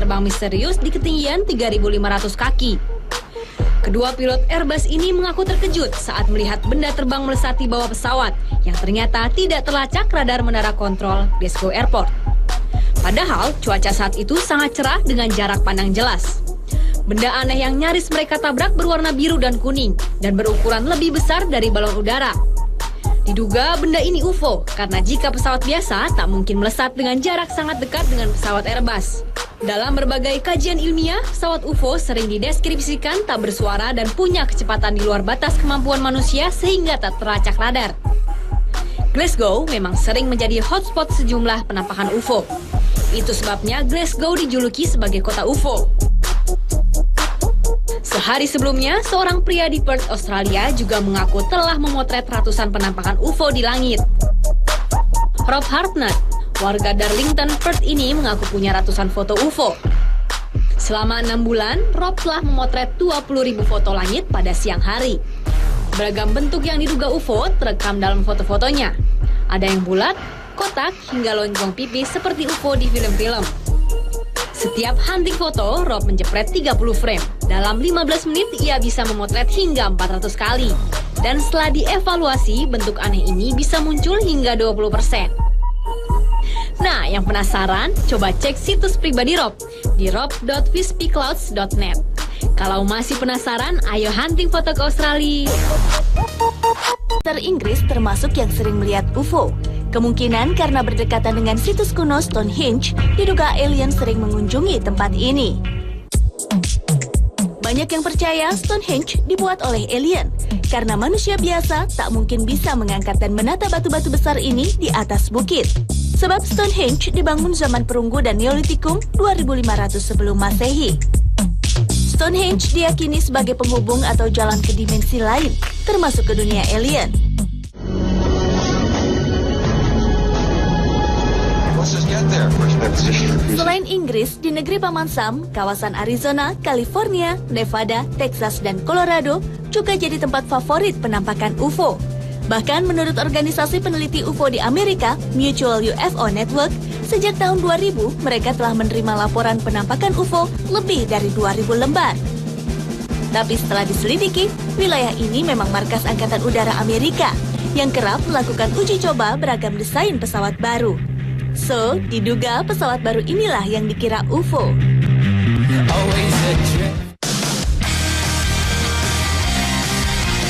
terbang misterius di ketinggian 3.500 kaki. Kedua pilot Airbus ini mengaku terkejut saat melihat benda terbang melesati bawah pesawat yang ternyata tidak terlacak radar menara kontrol Glasgow Airport. Padahal cuaca saat itu sangat cerah dengan jarak pandang jelas. Benda aneh yang nyaris mereka tabrak berwarna biru dan kuning dan berukuran lebih besar dari balon udara. Diduga benda ini UFO karena jika pesawat biasa tak mungkin melesat dengan jarak sangat dekat dengan pesawat Airbus. Dalam berbagai kajian ilmiah, pesawat UFO sering dideskripsikan tak bersuara dan punya kecepatan di luar batas kemampuan manusia sehingga tak terlacak radar. Glasgow memang sering menjadi hotspot sejumlah penampakan UFO. Itu sebabnya Glasgow dijuluki sebagai kota UFO. Sehari sebelumnya, seorang pria di Perth, Australia juga mengaku telah memotret ratusan penampakan UFO di langit. Rob Hartnett, warga Darlington, Perth ini mengaku punya ratusan foto UFO. Selama 6 bulan, Rob telah memotret 20.000 foto langit pada siang hari. Beragam bentuk yang diduga UFO terekam dalam foto-fotonya. Ada yang bulat, kotak, hingga lonjong pipis seperti UFO di film-film. Setiap hunting foto, Rob menjepret 30 frame. Dalam 15 menit, ia bisa memotret hingga 400 kali. Dan setelah dievaluasi, bentuk aneh ini bisa muncul hingga 20%. Nah, yang penasaran, coba cek situs pribadi Rob di rob.wispyclouds.net. Kalau masih penasaran, ayo hunting foto ke Australia. Inggris termasuk yang sering melihat UFO. Kemungkinan karena berdekatan dengan situs kuno Stonehenge, diduga alien sering mengunjungi tempat ini. Banyak yang percaya Stonehenge dibuat oleh alien, karena manusia biasa tak mungkin bisa mengangkat dan menata batu-batu besar ini di atas bukit. Sebab Stonehenge dibangun zaman perunggu dan Neolitikum 2500 sebelum Masehi. Stonehenge diyakini sebagai penghubung atau jalan ke dimensi lain, termasuk ke dunia alien. Selain Inggris, di negeri Paman Sam, kawasan Arizona, California, Nevada, Texas, dan Colorado juga jadi tempat favorit penampakan UFO. Bahkan menurut organisasi peneliti UFO di Amerika, Mutual UFO Network, sejak tahun 2000 mereka telah menerima laporan penampakan UFO lebih dari 2.000 lembar. Tapi setelah diselidiki, wilayah ini memang markas Angkatan Udara Amerika yang kerap melakukan uji coba beragam desain pesawat baru. So, diduga pesawat baru inilah yang dikira UFO.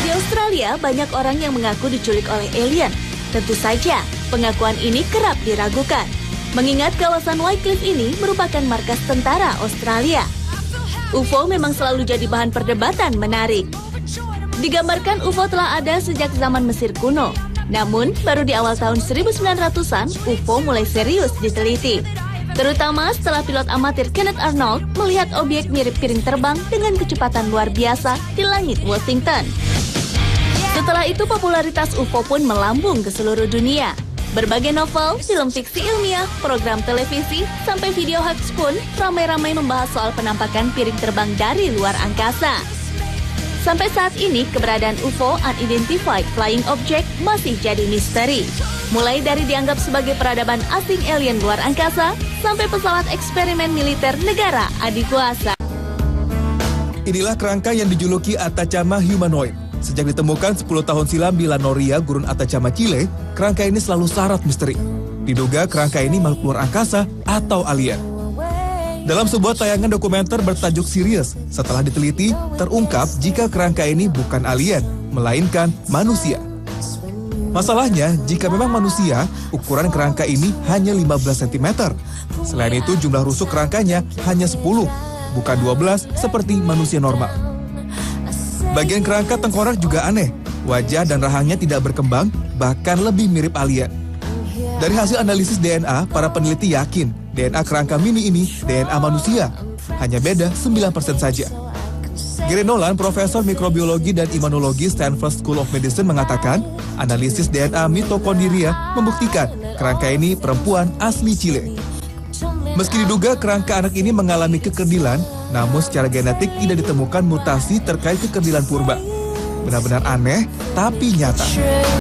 Di Australia, banyak orang yang mengaku diculik oleh alien. Tentu saja, pengakuan ini kerap diragukan. Mengingat kawasan Wycliffe ini merupakan markas tentara Australia. UFO memang selalu jadi bahan perdebatan menarik. Digambarkan UFO telah ada sejak zaman Mesir kuno. Namun, baru di awal tahun 1900-an, UFO mulai serius diteliti. Terutama setelah pilot amatir Kenneth Arnold melihat objek mirip piring terbang dengan kecepatan luar biasa di langit Washington. Setelah itu, popularitas UFO pun melambung ke seluruh dunia. Berbagai novel, film fiksi ilmiah, program televisi, sampai video hoax pun ramai-ramai membahas soal penampakan piring terbang dari luar angkasa. Sampai saat ini, keberadaan UFO Unidentified Flying Object masih jadi misteri. Mulai dari dianggap sebagai peradaban asing alien luar angkasa, sampai pesawat eksperimen militer negara adikuasa. Inilah kerangka yang dijuluki Atacama Humanoid. Sejak ditemukan 10 tahun silam di La Noria, Gurun Atacama, Chile, kerangka ini selalu syarat misteri. Diduga kerangka ini makhluk luar angkasa atau alien. Dalam sebuah tayangan dokumenter bertajuk Sirius, setelah diteliti, terungkap jika kerangka ini bukan alien, melainkan manusia. Masalahnya, jika memang manusia, ukuran kerangka ini hanya 15 cm. Selain itu, jumlah rusuk kerangkanya hanya 10, bukan 12 seperti manusia normal. Bagian kerangka tengkorak juga aneh, wajah dan rahangnya tidak berkembang, bahkan lebih mirip alien. Dari hasil analisis DNA, para peneliti yakin DNA kerangka mini ini DNA manusia, hanya beda 9% saja. Gary Nolan, profesor mikrobiologi dan imunologi Stanford School of Medicine mengatakan, analisis DNA mitokondria membuktikan kerangka ini perempuan asli Chile. Meski diduga kerangka anak ini mengalami kekerdilan, namun secara genetik tidak ditemukan mutasi terkait kekerdilan purba. Benar-benar aneh, tapi nyata.